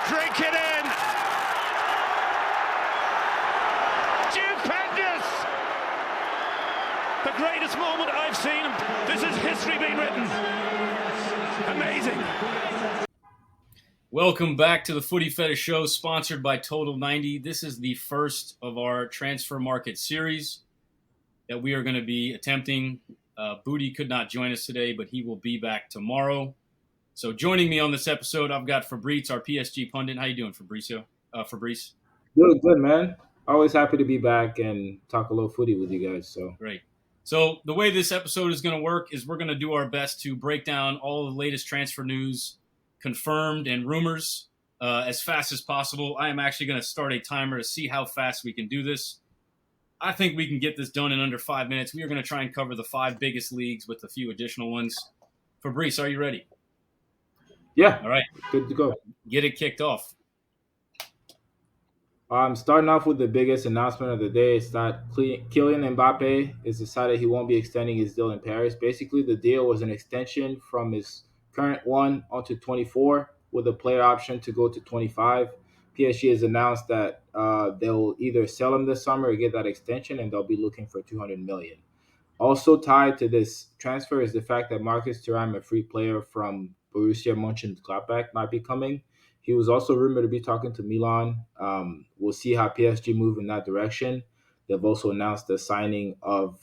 Drink it in. Stupendous. The greatest moment I've seen. This is history being written. Amazing. Welcome back to the Footy Fetish Show, sponsored by Total 90. This is the first of our transfer market series that we are going to be attempting. Booty could not join us today, but he will be back tomorrow. So joining me on this episode, I've got Fabrice, our PSG pundit. How you doing, Fabrice? Good, man. Always happy to be back and talk a little footy with you guys. So Great. So the way this episode is going to work is we're going to do our best to break down all the latest transfer news, confirmed and rumors, as fast as possible. I am actually going to start a timer to see how fast we can do this. I think we can get this done in under 5 minutes. We are going to try and cover the 5 biggest leagues with a few additional ones. Fabrice, are you ready? Yeah. All right. Good to go. Get it kicked off. Starting off with the biggest announcement of the day is that Kylian Mbappe has decided he won't be extending his deal in Paris. Basically, the deal was an extension from his current one onto 24 with a player option to go to 25. PSG has announced that they'll either sell him this summer or get that extension, and they'll be looking for 200 million. Also tied to this transfer is the fact that Marcus Thuram, a free player from Borussia Mönchengladbach, might be coming. He was also rumored to be talking to Milan. We'll see how PSG move in that direction. They've also announced the signing of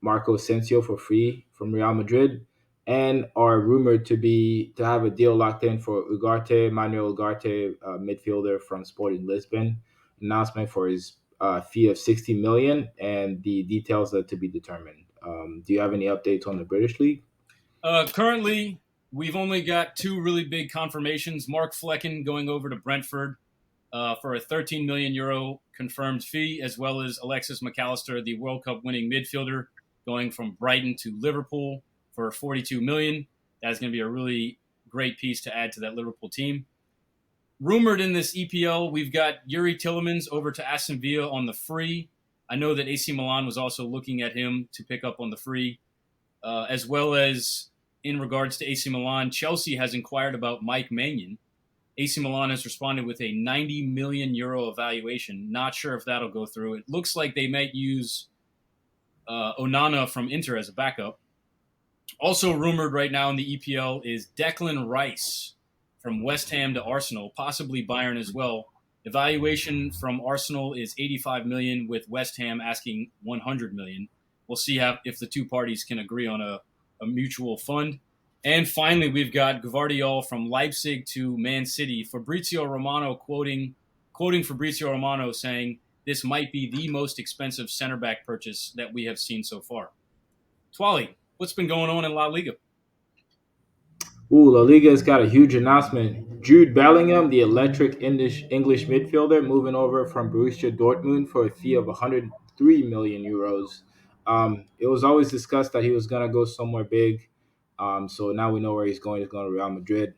Marco Asensio for free from Real Madrid, and are rumored to have a deal locked in for Manuel Ugarte, midfielder from Sporting Lisbon. Announcement for his fee of 60 million, and the details are to be determined. Do you have any updates on the British League? Currently, we've only got 2 really big confirmations. Mark Flecken going over to Brentford for a 13 million euro confirmed fee, as well as Alexis McAllister, the World Cup winning midfielder, going from Brighton to Liverpool for 42 million. That's going to be a really great piece to add to that Liverpool team. Rumored in this EPL, we've got Yuri Tillemans over to Aston Villa on the free. I know that AC Milan was also looking at him to pick up on the free, as well as in regards to AC Milan, Chelsea has inquired about Mike Maignan. AC Milan has responded with a 90 million euro evaluation. Not sure if that'll go through. It looks like they might use Onana from Inter as a backup. Also rumored right now in the EPL is Declan Rice from West Ham to Arsenal, possibly Bayern as well. Evaluation from Arsenal is 85 million, with West Ham asking 100 million. We'll see if the two parties can agree on a mutual fund. And finally, we've got Gvardiol from Leipzig to Man City. Fabrizio Romano quoting Fabrizio Romano saying this might be the most expensive center back purchase that we have seen so far. Twali, what's been going on in La Liga? La Liga's got a huge announcement. Jude Bellingham, the electric English midfielder, moving over from Borussia Dortmund for a fee of 103 million euros. It was always discussed that he was going to go somewhere big. So now we know where he's going. He's going to Real Madrid.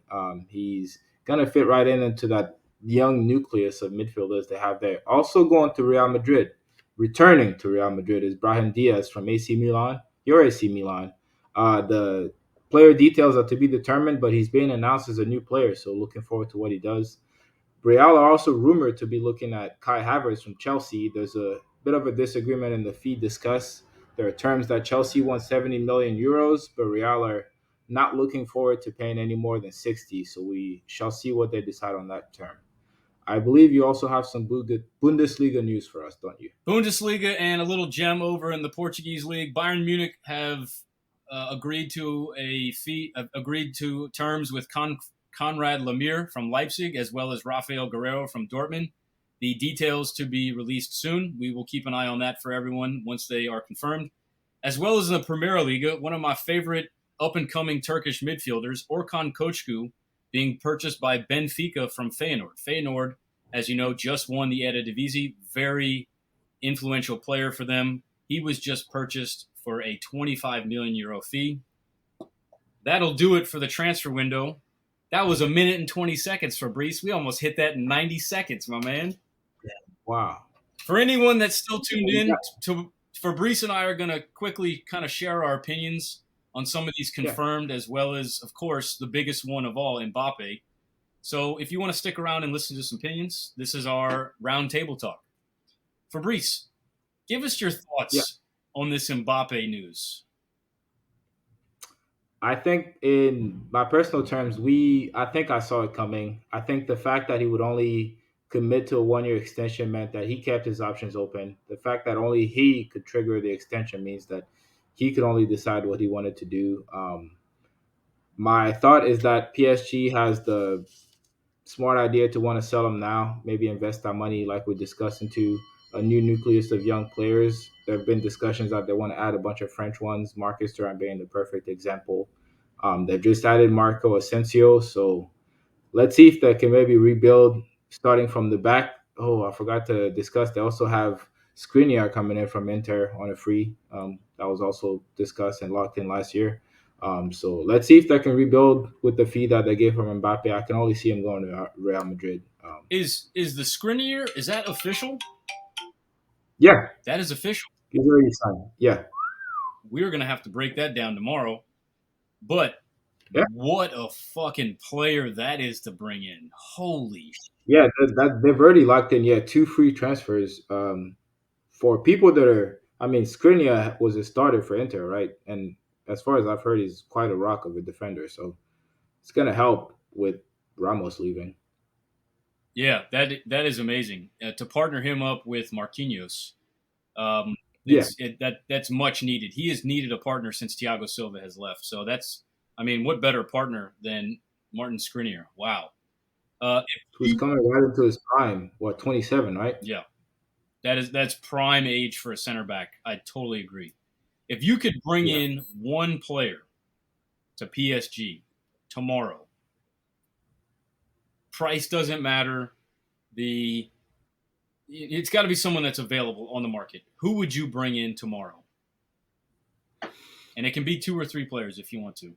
He's going to fit right into that young nucleus of midfielders they have there. Also going to Real Madrid, returning to Real Madrid, is Brahim Diaz from AC Milan. Your AC Milan. The player details are to be determined, but he's being announced as a new player, so looking forward to what he does. Real are also rumored to be looking at Kai Havertz from Chelsea. There's a bit of a disagreement in the feed discussed. There are terms that Chelsea wants 70 million euros, but Real are not looking forward to paying any more than 60, so we shall see what they decide on that term. I believe you also have some Bundesliga news for us, don't you? Bundesliga and a little gem over in the Portuguese league. Bayern Munich have agreed to terms with Konrad Lemir from Leipzig, as well as Rafael Guerreiro from Dortmund. The details to be released soon. We will keep an eye on that for everyone once they are confirmed. As well as in the Premier Liga, one of my favorite up-and-coming Turkish midfielders, Orkun Koçku, being purchased by Benfica from Feyenoord. Feyenoord, as you know, just won the Eredivisie. Very influential player for them. He was just purchased for a 25 million euro fee. That'll do it for the transfer window. That was 1 minute and 20 seconds, Fabrice. We almost hit that in 90 seconds, my man. Wow. For anyone that's still tuned in, Fabrice and I are going to quickly kind of share our opinions on some of these confirmed, as well as, of course, the biggest one of all, Mbappe. So if you want to stick around and listen to some opinions, this is our round table talk. Fabrice, give us your Yeah. thoughts on this Mbappe news. I think in my personal terms, I think I saw it coming. I think the fact that he would only commit to a 1 year extension meant that he kept his options open. The fact that only he could trigger the extension means that he could only decide what he wanted to do. My thought is that PSG has the smart idea to want to sell him now, maybe invest that money, like we discussed, into a new nucleus of young players. There have been discussions that they want to add a bunch of French ones, Marcus Thuram being the perfect example. They've just added Marco Asensio, so let's see if they can maybe rebuild starting from the back. Oh, I forgot to discuss. They also have Skriniar coming in from Inter on a free. That was also discussed and locked in last year. So let's see if they can rebuild with the fee that they gave from Mbappe. I can only see him going to Real Madrid. Is the Skriniar, is that official? Yeah, That is official. he's already signed. Yeah, We're going to have to break that down tomorrow. But yeah, what a fucking player that is to bring in. Holy shit. yeah. They've already locked in. Yeah, 2 free transfers. For people that are, I mean, Skriniar was a starter for Inter, right? And as far as I've heard, he's quite a rock of a defender. So it's gonna help with Ramos leaving. Yeah, that is amazing. To partner him up with Marquinhos, Yeah, that's much needed. He has needed a partner since Thiago Silva has left. So that's, I mean, what better partner than Martin Skriniar? Wow. If who's you, coming right into his prime? What, 27, right? yeah, that's prime age for a center back. I totally agree. If you could bring Yeah. in one player to PSG tomorrow, price doesn't matter. It's got to be someone that's available on the market. Who would you bring in tomorrow? And it can be 2 or 3 players if you want to.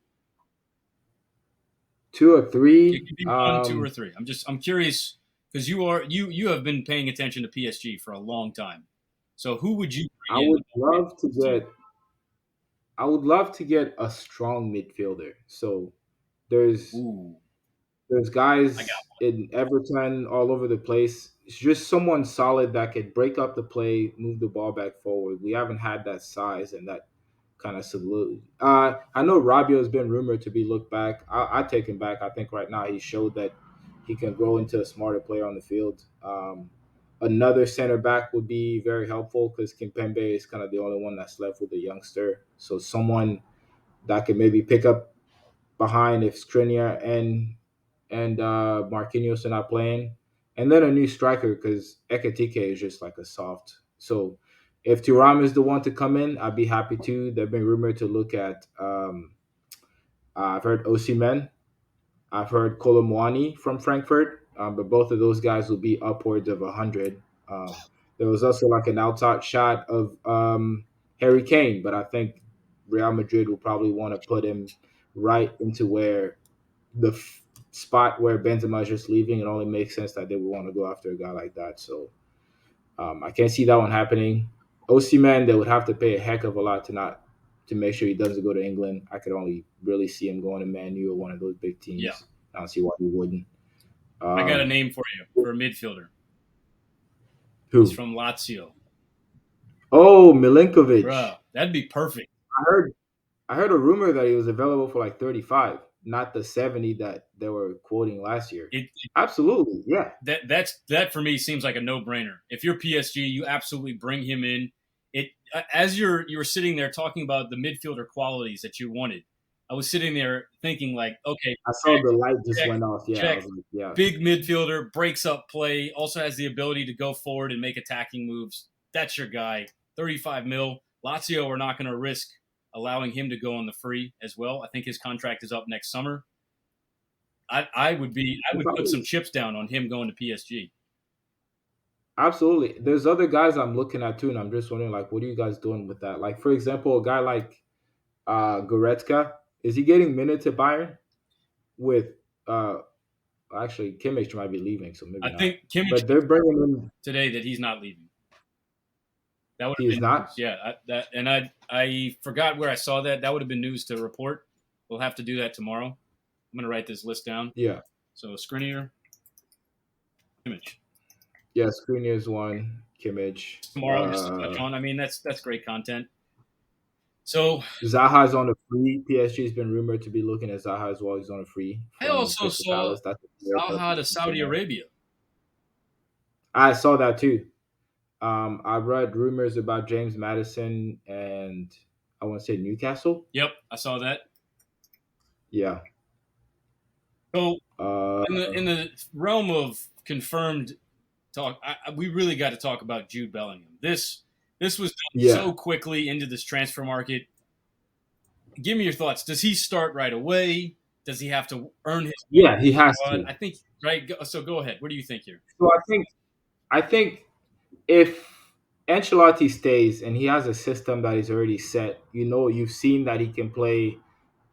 2 or It 3. can be 1, 2, or 3. I'm curious because you have been paying attention to PSG for a long time. So who would you I bring in? would love to get. I would love to get a strong midfielder. So there's Ooh, There's I got guys in Everton all over the place. It's just someone solid that could break up the play, move the ball back forward. We haven't had that size and that kind of solidity. I know Rabio has been rumored to be looked back. I take him back. I think right now he showed that he can grow into a smarter player on the field. Another center back would be very helpful because Kimpembe is kind of the only one that's left with a youngster. So someone that can maybe pick up behind if Skriniar and Marquinhos are not playing, and then a new striker because Ekatike is just like a soft. So if Thuram is the one to come in, I'd be happy to. They've been rumored to look at. I've heard Osimhen. I've heard Kolomwani from Frankfurt, but both of those guys will be upwards of 100. There was also like an outside shot of Harry Kane, but I think Real Madrid will probably want to put him right into where the spot where Benzema is just leaving. It only makes sense that they would want to go after a guy like that. So I can't see that one happening. Osimhen, they would have to pay a heck of a lot to make sure he doesn't go to England. I could only really see him going to Man U or one of those big teams. Yeah. I don't see why he wouldn't. I got a name for you for a midfielder. Who? He's from Lazio. Oh, Milinkovic. Bruh, that'd be perfect. I heard a rumor that he was available for like 35, not the 70 that they were quoting last year. Absolutely, yeah. That for me seems like a no-brainer. If you're PSG, you absolutely bring him in. It as you were sitting there talking about the midfielder qualities that you wanted. I was sitting there thinking like, okay, I saw the light just check, went off. Yeah, I check. was like, yeah. Big midfielder, breaks up play, also has the ability to go forward and make attacking moves. That's your guy. 35 mil. Lazio are not going to risk allowing him to go on the free as well. I think his contract is up next summer. I would put some chips down on him going to PSG. Absolutely. There's other guys I'm looking at too, and I'm just wondering, like, what are you guys doing with that? Like, for example, a guy like Goretzka, is he getting minutes at Bayern? With actually Kimmich might be leaving, so maybe I not. think Kimmich But they're bringing in today that he's not leaving. That would he have is been not. news. I forgot where I saw that. That would have been news to report. We'll have to do that tomorrow. I'm gonna write this list down. Yeah. So Skriniar, Kimmich. Yeah, Skriniar's one. Kimmich. Tomorrow, just to touch on. I mean, that's great content. So Zaha's on a free. PSG's been rumored to be looking at Zaha as well. He's on a free. I also saw That's Zaha to Saudi Arabia. I saw that too. I read rumors about James Madison and I want to say Newcastle. Yep, I saw that. Yeah. So in the realm of confirmed talk, we really got to talk about Jude Bellingham. This was done so quickly into this transfer market. Give me your thoughts. Does he start right away? Does he have to earn his? Yeah, he has to. I think right. So go ahead. What do you think here? So I think if Ancelotti stays and he has a system that is already set, you've seen that he can play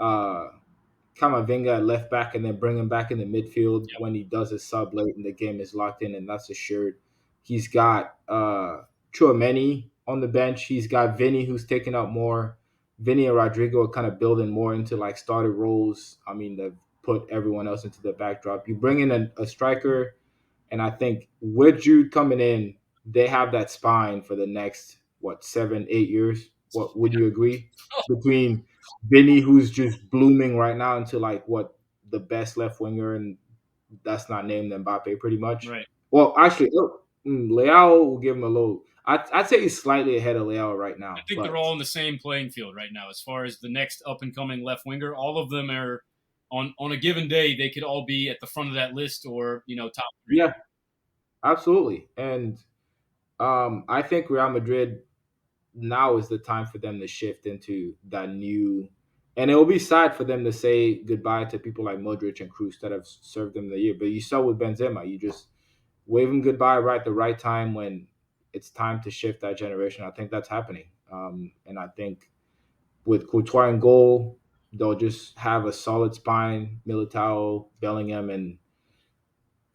Camavinga at left back and then bring him back in the midfield when he does his sub late and the game is locked in and that's assured. He's got Tchouaméni on the bench. He's got Vinny who's taking out more. Vinny and Rodrigo are kind of building more into like starter roles. I mean, they've put everyone else into the backdrop. You bring in a striker, and I think with Jude coming in, they have that spine for the next 7, 8 years. What would you agree? Between Vinny, who's just blooming right now into like the best left winger, and that's not named Mbappe, pretty much. Right. Well, actually, Leao will give him a little. I'd say he's slightly ahead of Leao right now. I think they're all in the same playing field right now as far as the next up and coming left winger. All of them are on a given day. They could all be at the front of that list or top 3. Yeah, absolutely. And I think Real Madrid now is the time for them to shift into that new. And it will be sad for them to say goodbye to people like Modric and Kroos that have served them the year. But you saw with Benzema, you just wave him goodbye right at the right time when it's time to shift that generation. I think that's happening. And I think with Courtois in goal, they'll just have a solid spine, Militao, Bellingham, and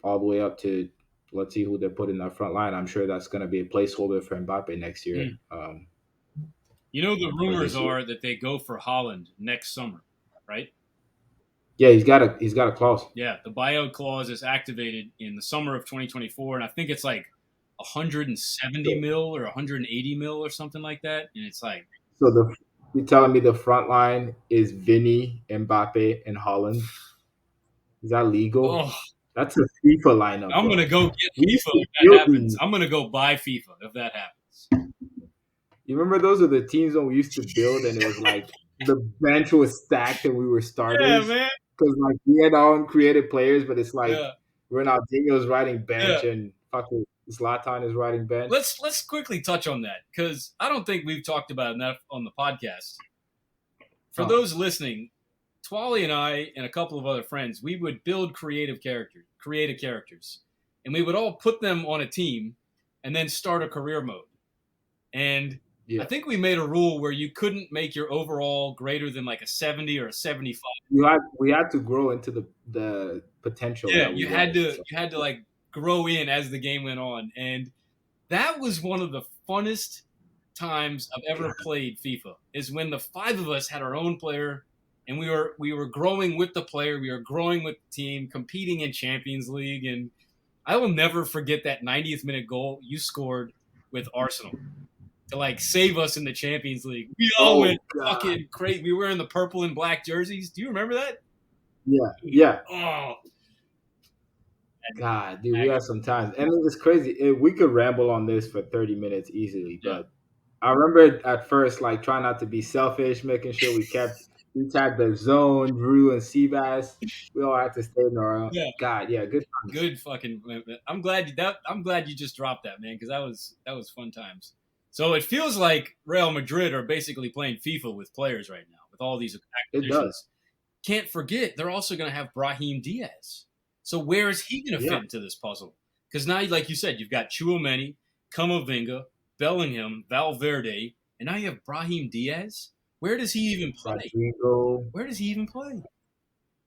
all the way up to let's see who they put in that front line. I'm sure that's going to be a placeholder for Mbappe next year. The rumors are that they go for Haaland next summer, right? Yeah, he's got a clause. Yeah, the buyout clause is activated in the summer of 2024, and I think it's like 170 mil or 180 mil or something like that. And it's like, so you're telling me the front line is Vinny, Mbappe, and Haaland? Is that legal? Oh, that's a FIFA lineup. I'm gonna go get FIFA if that happens. I'm gonna go buy FIFA if that happens. You remember those are the teams when we used to build, and it was like the bench was stacked and we were starters. Yeah, man. Because like we had our own creative players, but it's like Ronaldinho's riding bench and fucking Zlatan is riding bench. Let's quickly touch on that because I don't think we've talked about enough on the podcast. For those listening, Twally and I and a couple of other friends, we would build creative characters, and we would all put them on a team and then start a career mode. And I think we made a rule where you couldn't make your overall greater than like a 70 or a 75. We had to grow into the potential. Yeah, you had to like grow in as the game went on, and that was one of the funnest times I've ever played FIFA. Is when the 5 of us had our own player, and we were growing with the player, we were growing with the team, competing in Champions League, and I will never forget that 90th minute goal you scored with Arsenal to like save us in the Champions League. We all went fucking crazy. We were in the purple and black jerseys. Do you remember that? Yeah. Oh. God, dude, we had some times. And it was crazy. We could ramble on this for 30 minutes easily. But I remember at first, like, trying not to be selfish, making sure we had the zone, Drew and Seabass. We all had to stay in our own. Yeah. God, yeah, good times. Good fucking. I'm glad you just dropped that, man, because that was fun times. So it feels like Real Madrid are basically playing FIFA with players right now, with all these acquisitions. It does. Can't forget, they're also going to have Brahim Diaz. So where is he going to fit into this puzzle? Because now, like you said, you've got Tchouaméni, Camavinga, Bellingham, Valverde, and now you have Brahim Diaz. Where does he even play? Rodrigo. Where does he even play?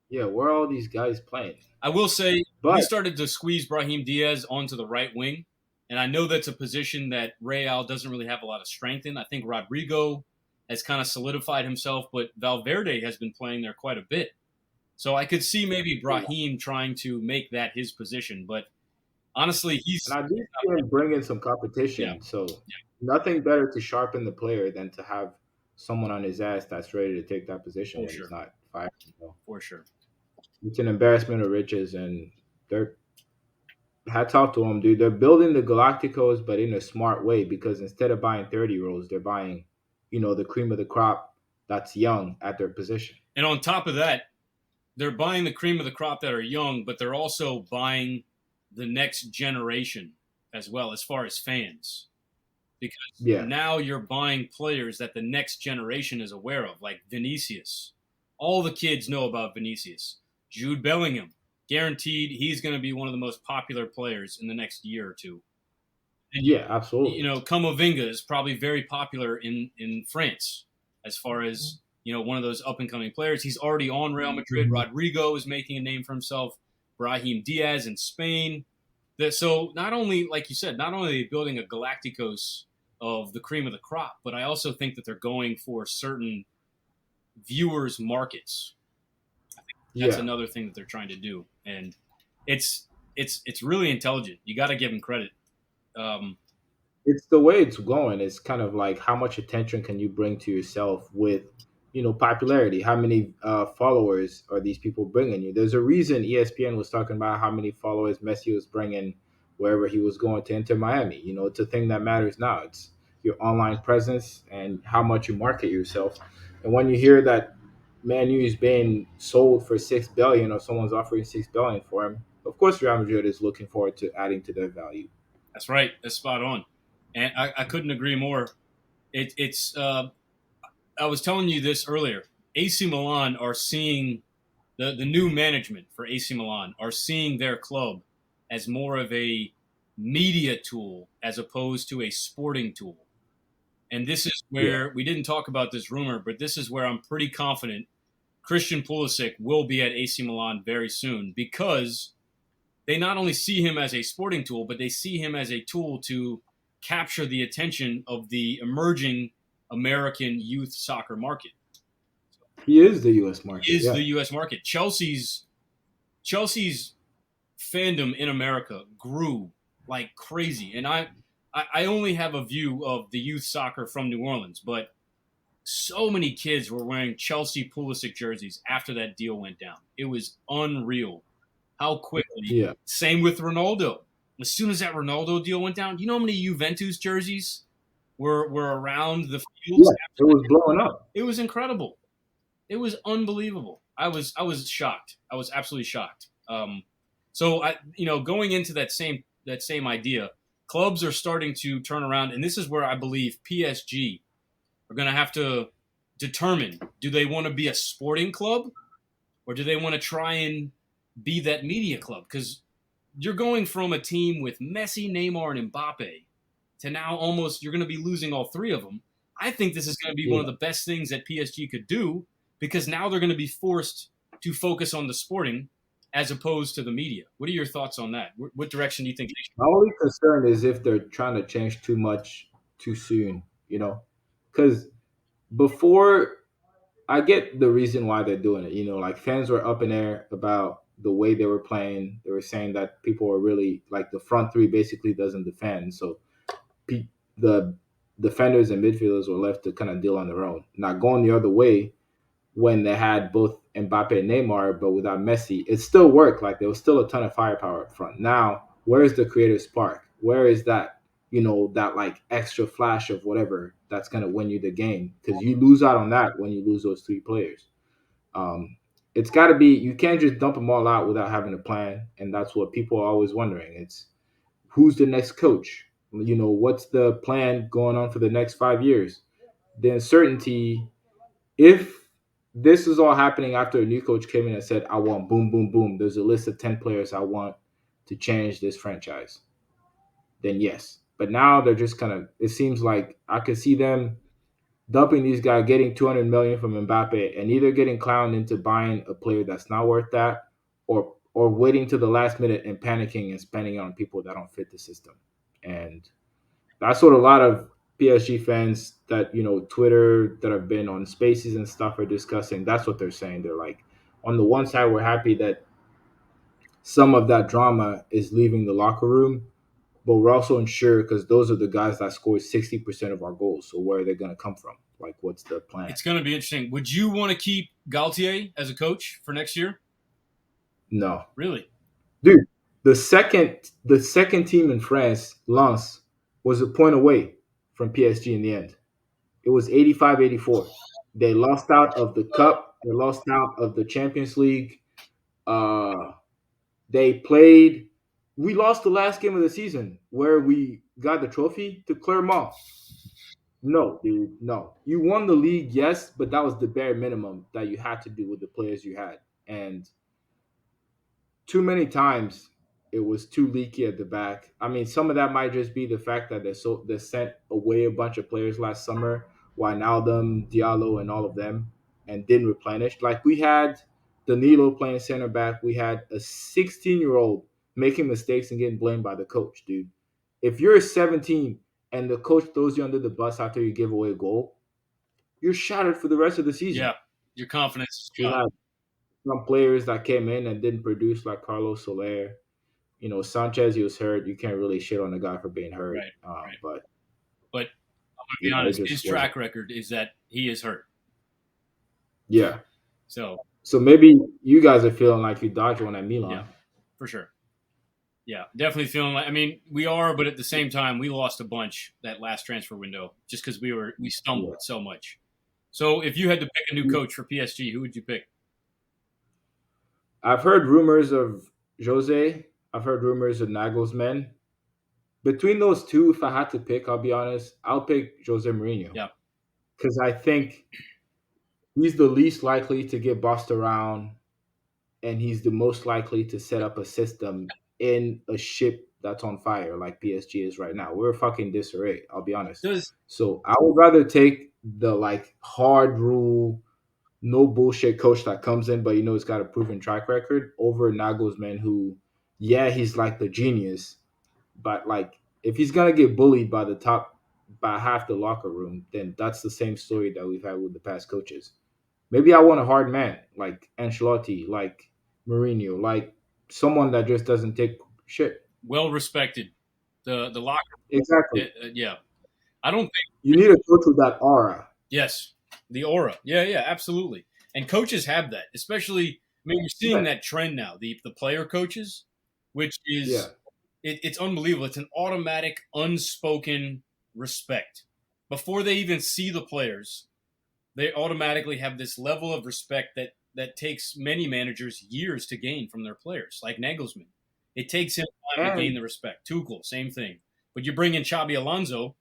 Yeah, where are all these guys playing? I will say, we started to squeeze Brahim Diaz onto the right wing. And I know that's a position that Real doesn't really have a lot of strength in. I think Rodrigo has kind of solidified himself, but Valverde has been playing there quite a bit. So I could see maybe Brahim trying to make that his position, but honestly, And he's I do see him bringing some yeah, competition. So nothing better to sharpen the player than to have someone on his ass that's ready to take that position for when he's sure, not firing. So for sure. it's an embarrassment of riches, and they're hats off to them, dude. They're building the Galacticos, but in a smart way because instead of buying 30-year-olds, they're buying, the cream of the crop that's young at their position. And on top of that, they're buying the cream of the crop that are young, but they're also buying the next generation as well, as far as fans. Because Yeah, now you're buying players that the next generation is aware of, like Vinicius. All the kids know about Vinicius. Jude Bellingham, guaranteed he's going to be one of the most popular players in the next year or two. And yeah, absolutely. Kamavinga is probably very popular in France as far as one of those up and coming players. He's already on Real Madrid. Rodrigo is making a name for himself. Brahim Diaz in Spain. So not only, like you said, not only are they building a Galacticos of the cream of the crop, but I also think that they're going for certain viewers markets. That's Yeah. another thing that they're trying to do, and it's really intelligent. You got to give them credit. Um, It's the way it's going. It's kind of like how much attention can you bring to yourself with, popularity? How many followers are these people bringing you? There's a reason ESPN was talking about how many followers Messi was bringing wherever he was going to Inter Miami. It's a thing that matters now. It's your online presence and how much you market yourself. And when you hear that Man U is being sold for 6 billion or someone's offering 6 billion for him, of course Real Madrid is looking forward to adding to their value. that's right. That's spot on, and I couldn't agree more. It's I was telling you this earlier. AC Milan are seeing the new management for AC Milan are seeing their club as more of a media tool as opposed to a sporting tool. And this is Yeah. where we didn't talk about this rumor, but this is where I'm pretty confident Christian Pulisic will be at AC Milan very soon because they not only see him as a sporting tool, but they see him as a tool to capture the attention of the emerging American youth soccer market. He is the U.S. market. Is Yeah. the U.S. market. Chelsea's fandom in America grew like crazy, and I only have a view of the youth soccer from New Orleans, but so many kids were wearing Chelsea Pulisic jerseys after that deal went down. It was unreal how quickly. Yeah. Same with Ronaldo. As soon as that Ronaldo deal went down, you know how many Juventus jerseys were around the fields? Yeah. It was blowing up. It was incredible. It was unbelievable. I was shocked. I was absolutely shocked. So going into that same idea, clubs are starting to turn around, and this is where I believe PSG are going to have to determine: do they want to be a sporting club, or do they want to try and be that media club? Because you're going from a team with Messi, Neymar, and Mbappe to now almost you're going to be losing all three of them. I think this is going to be one Yeah. of the best things that PSG could do because now they're going to be forced to focus on the sporting as opposed to the media. What are your thoughts on that? What direction do you think they should? My only concern is if they're trying to change too much too soon, because before I get the reason why they're doing it, like fans were up in air about the way they were playing. They were saying that people were really like the front three basically doesn't defend. So the defenders and midfielders were left to kind of deal on their own. Not going the other way when they had both Mbappe and Neymar, but without Messi, it still worked. Like there was still a ton of firepower up front. Now, where is the creative spark? Where is that, that like extra flash of whatever that's gonna win you the game? Because you lose out on that when you lose those three players. Um, it's got to be. You can't just dump them all out without having a plan, and that's what people are always wondering. It's who's the next coach? What's the plan going on for the next 5 years? The uncertainty if this is all happening after a new coach came in and said, I want boom, boom, boom, there's a list of 10 players I want to change this franchise, then yes. But now they're just kind of, it seems like I could see them dumping these guys, getting 200 million from Mbappe, and either getting clowned into buying a player that's not worth that or waiting to the last minute and panicking and spending on people that don't fit the system. And that's what a lot of PSG fans that Twitter that have been on Spaces and stuff are discussing. That's what they're saying. They're like, on the one side, we're happy that some of that drama is leaving the locker room, but we're also unsure because those are the guys that scored 60% of our goals. So where are they going to come from? Like, what's the plan? It's going to be interesting. Would you want to keep Galtier as a coach for next year? No, Really? dude. The second team in France, Lens, was a point away from PSG in the end. It was 85-84. They lost out of the cup. They lost out of the Champions League. Uh, they played. We lost the last game of the season where we got the trophy to Clermont. No, dude, no. You won the league, yes, but that was the bare minimum that you had to do with the players you had. And too many times it was too leaky at the back. I mean, some of that might just be the fact that they sent away a bunch of players last summer, Wijnaldum, Diallo, and all of them, and didn't replenish. Like we had Danilo playing center back, we had a 16-year-old making mistakes and getting blamed by the coach, dude. If you're 17 and the coach throws you under the bus after you give away a goal, you're shattered for the rest of the season. Yeah. Your confidence is We shot. had some players that came in and didn't produce, like Carlos Soler. Sanchez, he was hurt. You can't really shit on the guy for being hurt. Right. Right. But But I'm going to be yeah, it honest, just his wasn't. track record is that he is hurt. Yeah. So, So maybe you guys are feeling like you dodged one at Milan. yeah, for sure. Yeah, definitely feeling like, I mean, we are, but at the same time, we lost a bunch that last transfer window just because we stumbled so much. So if you had to pick a new coach for PSG, who would you pick? I've heard rumors of Jose. I've heard rumors of Nagelsmann. Between those two, if I had to pick, I'll be honest, I'll pick Jose Mourinho. Yeah. Because I think he's the least likely to get bossed around, and he's the most likely to set up a system in a ship that's on fire like PSG is right now. We're fucking disarray, I'll be honest. Does So I would rather take the like hard rule, no bullshit coach that comes in, but he's got a proven track record over Nagelsmann, who, yeah, he's like the genius, but like if he's gonna get bullied by half the locker room, then that's the same story that we've had with the past coaches. Maybe I want a hard man like Ancelotti, like Mourinho, like someone that just doesn't take shit. well respected. The locker, Exactly. yeah. I don't think. You need a coach with that aura. Yes, the aura. Yeah, yeah, absolutely. And coaches have that, especially. I mean, you're seeing that trend now. The player coaches, which is Yeah. it's unbelievable. It's an automatic, unspoken respect before they even see the players. They automatically have this level of respect that takes many managers years to gain from their players, like Nagelsmann. It takes him time to And gain the respect. Tuchel, same thing. But you bring in Xabi Alonso,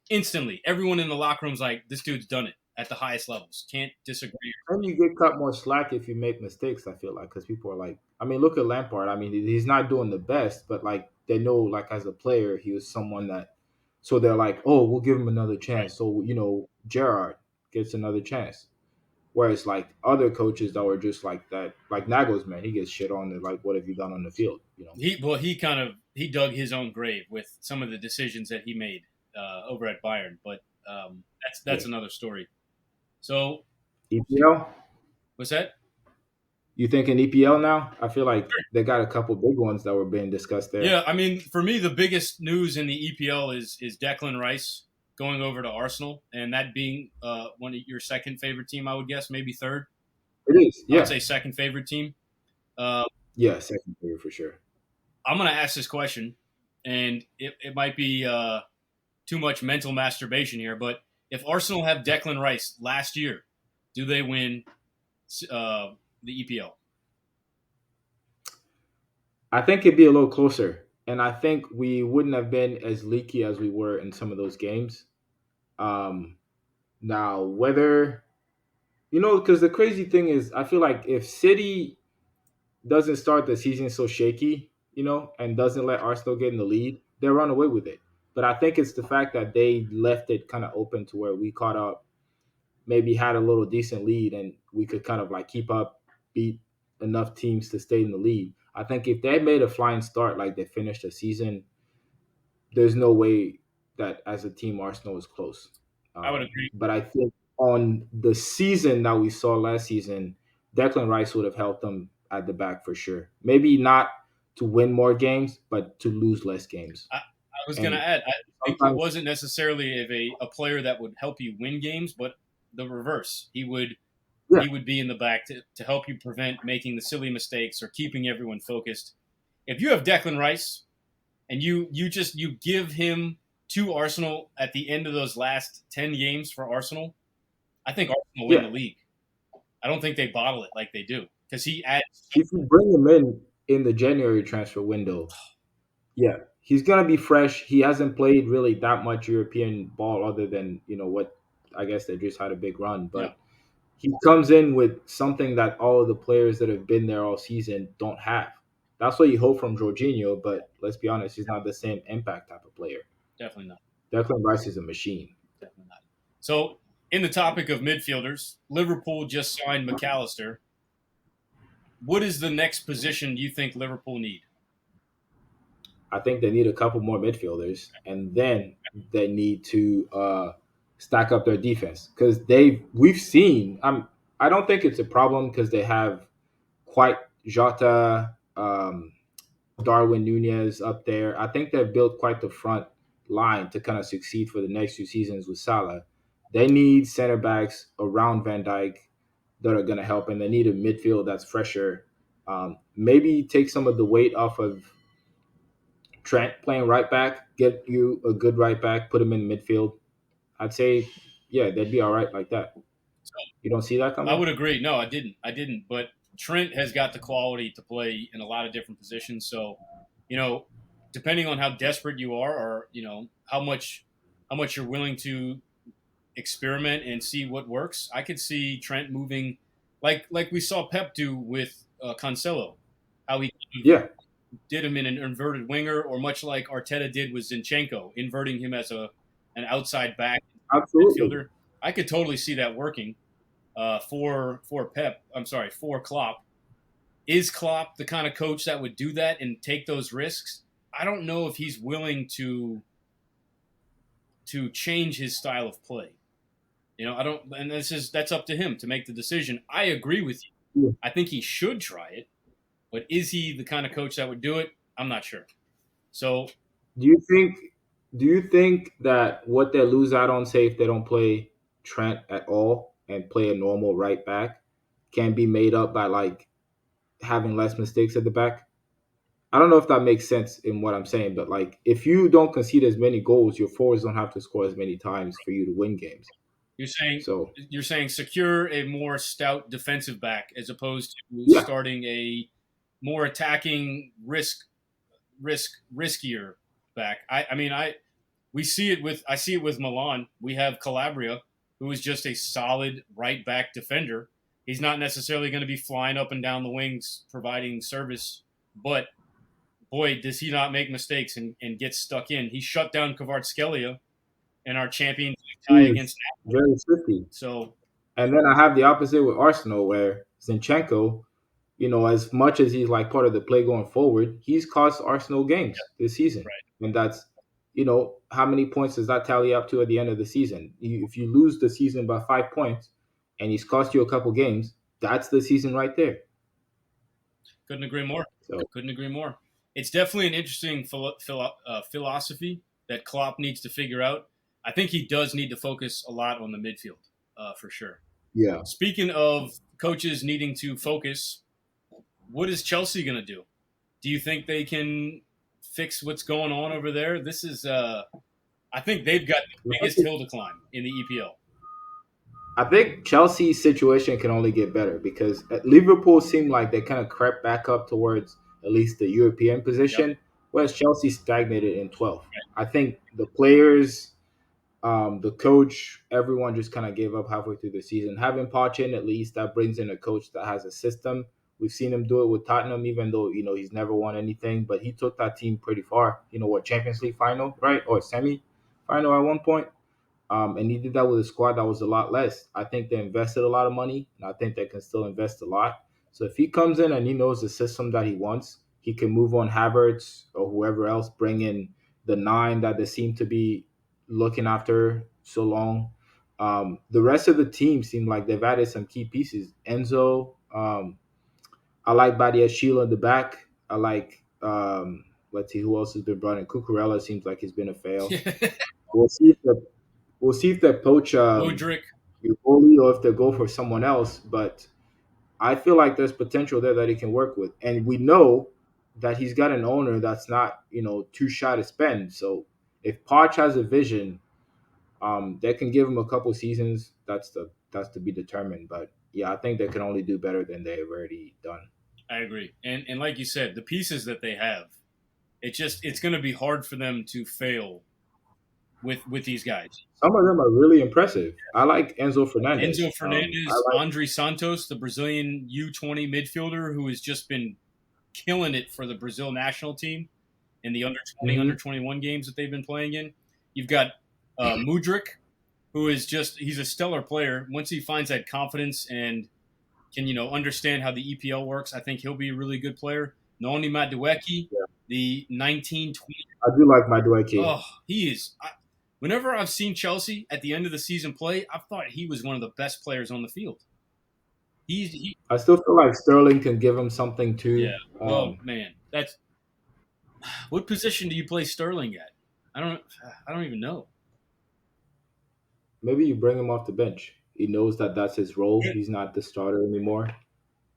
instantly, everyone in the locker room's like, this dude's done it at the highest levels. Can't disagree. and you get cut more slack if you make mistakes. I feel like because people are like, I mean, look at Lampard. I mean, he's not doing the best, but like they know, like as a player, he was someone that. So they're like, oh, we'll give him another chance. So Gerard gets another chance. Whereas like other coaches that were just like that, like Nagelsmann, he gets shit on. Like, what have you done on the field? He dug his own grave with some of the decisions that he made over at Bayern, but that's another story. So EPL? what's that? You think in EPL now? I feel like they got a couple big ones that were being discussed there. Yeah, I mean, for me, the biggest news in the EPL is Declan Rice going over to Arsenal, and that being one of your second favorite team, I would guess, maybe third. It is. I Yeah. would say second favorite team. Yeah, second favorite for sure. I'm going to ask this question, and it might be too much mental masturbation here, but if Arsenal have Declan Rice last year, do they win the EPL? I think it'd be a little closer, and I think we wouldn't have been as leaky as we were in some of those games. Um, Now, whether because the crazy thing is, I feel like if City doesn't start the season so shaky, and doesn't let Arsenal get in the lead, they'll run away with it. But I think it's the fact that they left it kind of open to where we caught up, maybe had a little decent lead, and we could kind of like keep up, beat enough teams to stay in the lead. I think if they made a flying start like they finished the season, there's no way that as a team Arsenal is close. I would agree. But I think on the season that we saw last season, Declan Rice would have helped them at the back for sure. Maybe not to win more games, but to lose less games. I was going to And add, I think it sometimes, wasn't necessarily of a player that would help you win games, but the reverse. yeah, He would be in the back to help you prevent making the silly mistakes or keeping everyone focused. If you have Declan Rice and you give him to Arsenal at the end of those last 10 games for Arsenal, I think Arsenal win yeah. the league. I don't think they bottle it like they do because he adds. If you bring him in the January transfer window, yeah, he's gonna be fresh. He hasn't played really that much European ball other than what I guess they just had a big run, Yeah, but he comes in with something that all of the players that have been there all season don't have. That's what you hope from Jorginho, but let's be honest, he's not the same impact type of player. definitely not. Declan Rice is a machine. Definitely not. So, in the topic of midfielders, Liverpool just signed McAllister. What is the next position you think Liverpool need? I think they need a couple more midfielders, and then they need to stack up their defense because we've seen. I don't think it's a problem because they have quite Jota, Darwin Nunez up there. I think they've built quite the front line to kind of succeed for the next 2 seasons with Salah. They need center backs around Van Dijk that are going to help, and they need a midfield that's fresher. Maybe take some of the weight off of Trent playing right back, get you a good right back, put him in midfield. I'd say, yeah, they'd be all right like that. You don't see that I coming? would agree. No, I didn't. I didn't. But Trent has got the quality to play in a lot of different positions. So, you know, depending on how desperate you are, or how much you're willing to experiment and see what works, I could see Trent moving, like we saw Pep do with Cancelo, how he Yeah, did him in an inverted winger, or much like Arteta did with Zinchenko, inverting him as an outside back absolutely. midfielder. I could totally see that working for Pep. I'm sorry, for Klopp. Is Klopp the kind of coach that would do that and take those risks? I don't know if he's willing to change his style of play. I don't, and that's up to him to make the decision. I agree with you. Yeah. I think he should try it, but is he the kind of coach that would do it? I'm not sure. So Do you think? Do you think that what they lose out on, say if they don't play Trent at all and play a normal right back, can be made up by like having less mistakes at the back? I don't know if that makes sense in what I'm saying, but like if you don't concede as many goals, your forwards don't have to score as many times for you to win games. you're saying So you're saying secure a more stout defensive back as opposed to yeah, starting a more attacking riskier back. I see it with Milan. We have Calabria, who is just a solid right back defender. He's not necessarily going to be flying up and down the wings providing service, but boy, does he not make mistakes and get stuck in. He shut down Kvaratskhelia in our Champions League he tie is against Napoli. very shifty. So And then I have the opposite with Arsenal, where Zinchenko, as much as he's like part of the play going forward, he's cost Arsenal games this season. right, And that's, how many points does that tally up to at the end of the season? If you lose the season by 5 points and he's cost you a couple games, that's the season right there. couldn't agree more. So, Couldn't agree more. It's definitely an interesting philosophy that Klopp needs to figure out. I think he does need to focus a lot on the midfield, for sure. yeah. Speaking of coaches needing to focus, what is Chelsea going to do? Do you think they can fix what's going on over there? This is, I think they've got the biggest hill to climb in the EPL. I think Chelsea's situation can only get better because at Liverpool seemed like they kind of crept back up towards at least the European Yep. position, whereas Chelsea stagnated in 12th. I think the players, the coach, everyone just kind of gave up halfway through the season. Having Poch in, at least that brings in a coach that has a system. We've seen him do it with Tottenham, even though he's never won anything, but he took that team pretty far. What Champions League final, right, or semi final at one point. And he did that with a squad that was a lot less. I think they invested a lot of money, and I think they can still invest a lot. So if he comes in and he knows the system that he wants, he can move on Havertz or whoever else, bring in the nine that they seem to be looking after so long. The rest of the team seem like they've added some key pieces. Enzo, I like Badiashile in the back. I like let's see who else has been brought in. Cucurella seems like he's been a fail. We'll see if the we'll see if they poach Mudrick. Ugoli or if they go for someone else. But I feel like there's potential there that he can work with, and we know that he's got an owner that's not too shy to spend. So if Poch has a vision, they can give him a couple seasons. That's to be determined. But yeah, I think they can only do better than they've already done. I agree. And like you said, the pieces that they have, it's going to be hard for them to fail with these guys. Some of them are really impressive. I like Enzo Fernandez. Enzo Fernandez, Andre Santos, the Brazilian U20 midfielder who has just been killing it for the Brazil national team in the under 20, under 21 games that they've been playing in. You've got Mudrick, who is he's a stellar player. Once he finds that confidence and can, understand how the EPL works, I think he'll be a really good player. Noni Madueke, the 19-20. I do like Madueke. Oh, he is. Whenever I've seen Chelsea at the end of the season play, I've thought he was one of the best players on the field. I still feel like Sterling can give him something too. Yeah. Oh man, what position do you play Sterling at? I don't even know. Maybe you bring him off the bench. He knows that that's his role. He's not the starter anymore.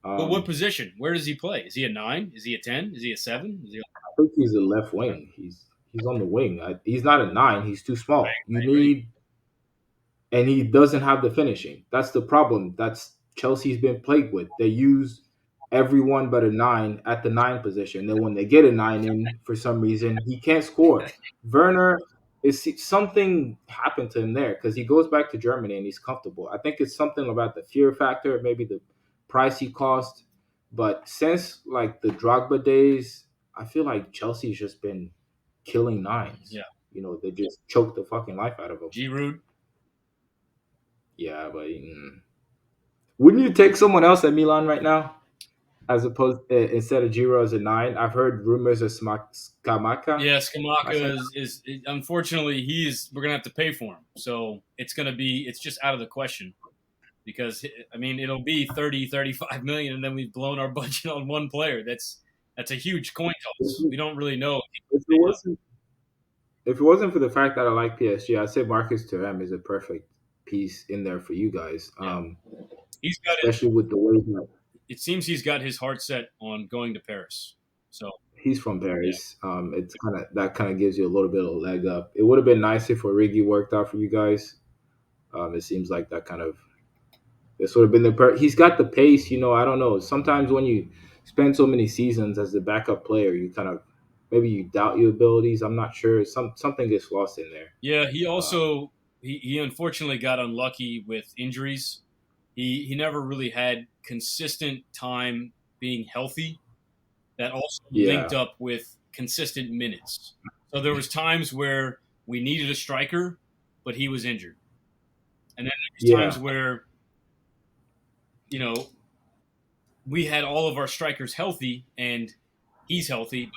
But what position? Where does he play? Is he a 9? Is he a 10? Is he a 7? I think he's a left wing. He's on the wing. He's not a 9. He's too small. And he doesn't have the finishing. That's the problem. That's Chelsea's been plagued with. They use everyone but a 9 at the 9 position. Then when they get a 9 in, for some reason, he can't score. Werner, something happened to him there because he goes back to Germany and he's comfortable. I think it's something about the fear factor, maybe the price he cost. But since like the Drogba days, I feel like Chelsea's just been killing 9s. Yeah. They just choke the fucking life out of him. Giroud. Yeah, but wouldn't you take someone else at Milan right now, as opposed instead of Giroud as a 9? I've heard rumors of Scamacca. Yeah, Scamacca is unfortunately we're gonna have to pay for him, so it's just out of the question because it'll be 30-35 million, and then we've blown our budget on one player. That's a huge coin toss. We don't really know. If it wasn't for the fact that I like PSG, I'd say Marcus Thuram is a perfect piece in there for you guys. Yeah. He's got especially with the way that it seems he's got his heart set on going to Paris. So he's from Paris. Yeah. It's kind of gives you a little bit of a leg up. It would have been nice if Origi worked out for you guys. It seems like this would have been he's got the pace. I don't know. Sometimes when you spend so many seasons as the backup player, you kind of maybe you doubt your abilities. I'm not sure. Something gets lost in there. Yeah, he also he unfortunately got unlucky with injuries. He never really had consistent time being healthy. That also linked up with consistent minutes. So there was times where we needed a striker, but he was injured, and then there's times where we had all of our strikers healthy and he's healthy,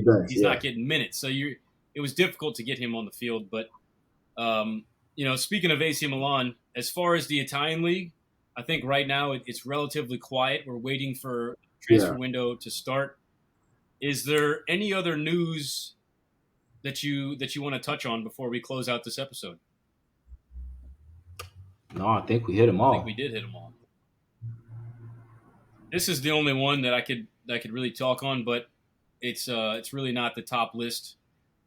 but he's not getting minutes. So it was difficult to get him on the field. But speaking of AC Milan, as far as the Italian league, I think right now it's relatively quiet. We're waiting for transfer window to start. Is there any other news that you want to touch on before we close out this episode? No, I think we hit them all. I think we did hit them all. This is the only one that I could really talk on, but it's really not the top list.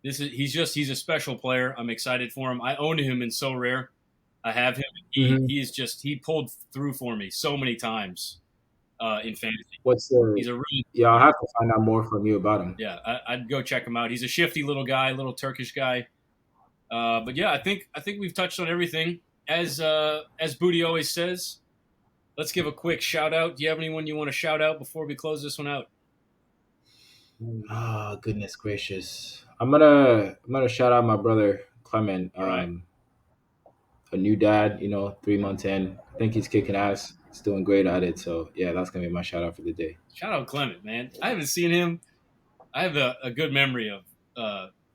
He's a special player. I'm excited for him. I own him in So Rare. I have him. He pulled through for me so many times in fantasy. I'll have to find out more from you about him. Yeah, I'd go check him out. He's a shifty little guy, little Turkish guy. But yeah, I think we've touched on everything. As Booty always says, let's give a quick shout out. Do you have anyone you want to shout out before we close this one out? Oh, goodness gracious. I'm gonna shout out my brother Clement. A new dad, 3 months in. I think he's kicking ass. He's doing great at it. So yeah, that's gonna be my shout out for the day. Shout out Clement, man. I haven't seen him. I have a good memory of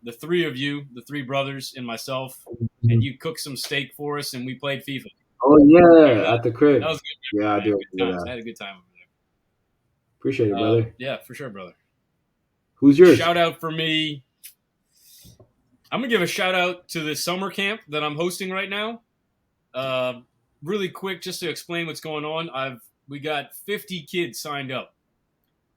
the three of you, the three brothers and myself, and you cooked some steak for us and we played FIFA. Oh yeah, at the crib. That was good. Yeah, I do. I had a good time. Appreciate it, brother. Yeah, for sure, brother. Who's yours? Shout out for me. I'm gonna give a shout out to the summer camp that I'm hosting right now. Really quick, just to explain what's going on. We got 50 kids signed up,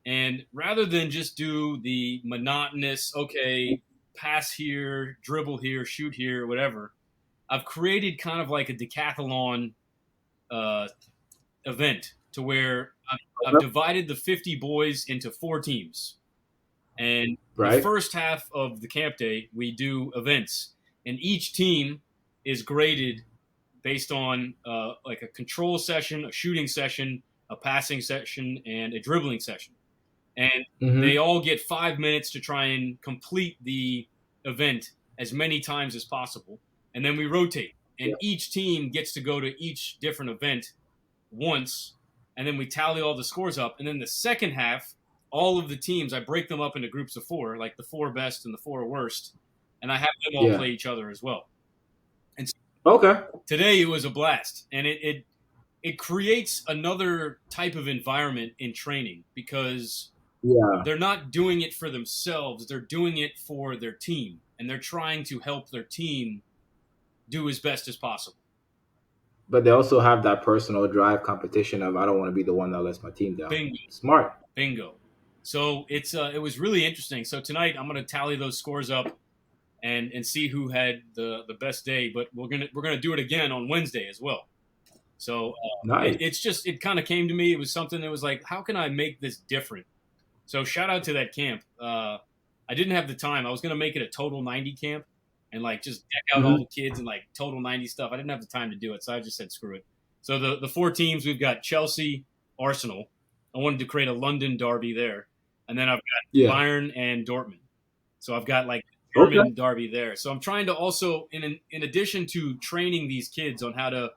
and rather than just do the monotonous, okay, pass here, dribble here, shoot here, whatever, I've created kind of like a decathlon event to where I've divided the 50 boys into 4 teams. And the first half of the camp day, we do events, and each team is graded based on like a control session, a shooting session, a passing session, and a dribbling session. And they all get 5 minutes to try and complete the event as many times as possible. And then we rotate, and each team gets to go to each different event once, and then we tally all the scores up. And then the second half, all of the teams, I break them up into groups of 4, like the 4 best and the 4 worst, and I have them all play each other as well. And so today it was a blast, and it creates another type of environment in training because they're not doing it for themselves, they're doing it for their team, and they're trying to help their team do as best as possible. But they also have that personal drive competition of, I don't want to be the one that lets my team down. Bingo. Smart. Bingo. So it was really interesting. So tonight I'm going to tally those scores up and see who had the best day. But we're gonna do it again on Wednesday as well. So nice. It kind of came to me. It was something that was like, how can I make this different? So shout out to that camp. I didn't have the time. I was going to make it a total 90 camp and like just deck out all the kids and like total 90 stuff. I didn't have the time to do it, so I just said screw it. So the 4 teams, we've got Chelsea, Arsenal. I wanted to create a London derby there. And then I've got Bayern and Dortmund. So I've got like German derby there. So I'm trying to also, in addition to training these kids on how to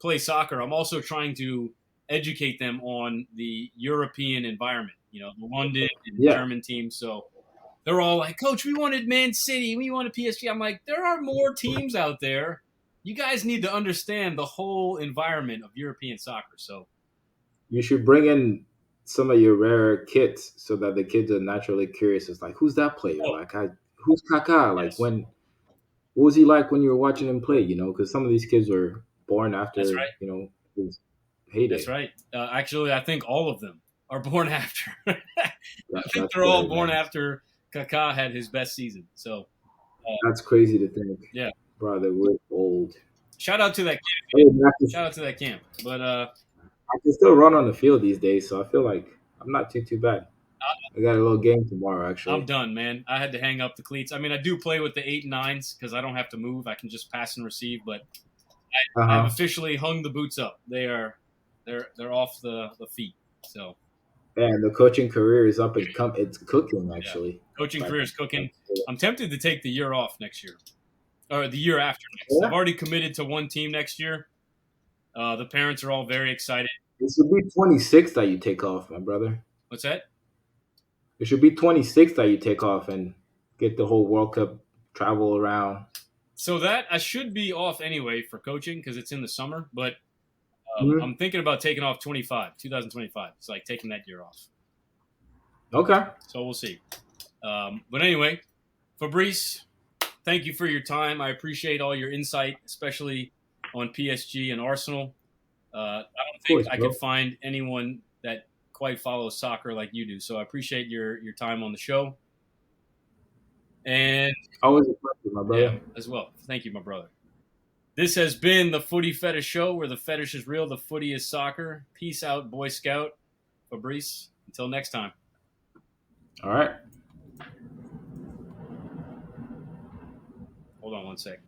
play soccer, I'm also trying to educate them on the European environment, the London and German teams. So they're all like, Coach, we wanted Man City, we wanted PSG. I'm like, there are more teams out there. You guys need to understand the whole environment of European soccer. So you should bring in some of your rare kits so that the kids are naturally curious. It's like, who's that player? Who's Kaká? Like, what was he like when you were watching him play? Because some of these kids were born after, his heyday. That's right. Actually, I think all of them are born after. I think they're all born after Kaká had his best season. So that's crazy to think. Yeah, brother, we're old. Shout out to that camp. Shout out to that camp. But I can still run on the field these days, so I feel like I'm not too bad. I got a little game tomorrow, actually. I'm done, man. I had to hang up the cleats. I mean, I do play with the 8 and 9s because I don't have to move. I can just pass and receive. But I've officially hung the boots up. They're off the feet. So. And the coaching career is up and it's cooking, actually. Yeah. Coaching career is cooking. I'm tempted to take the year off next year, or the year after next. Yeah. I've already committed to one team next year. The parents are all very excited. It should be 26 that you take off, my brother. What's that? It should be 26 that you take off and get the whole World Cup travel around. So that I should be off anyway for coaching because it's in the summer, but I'm thinking about taking off 2025. It's like taking that year off. Okay. So we'll see. But anyway, Fabrice, thank you for your time. I appreciate all your insight, especially on PSG and Arsenal. I don't think I could find anyone that quite follows soccer like you do. So I appreciate your time on the show. And always a pleasure, my brother. Yeah, as well. Thank you, my brother. This has been the Footy Fetish Show, where the fetish is real, the footy is soccer. Peace out, Boy Scout. Fabrice, until next time. All right. Hold on one sec.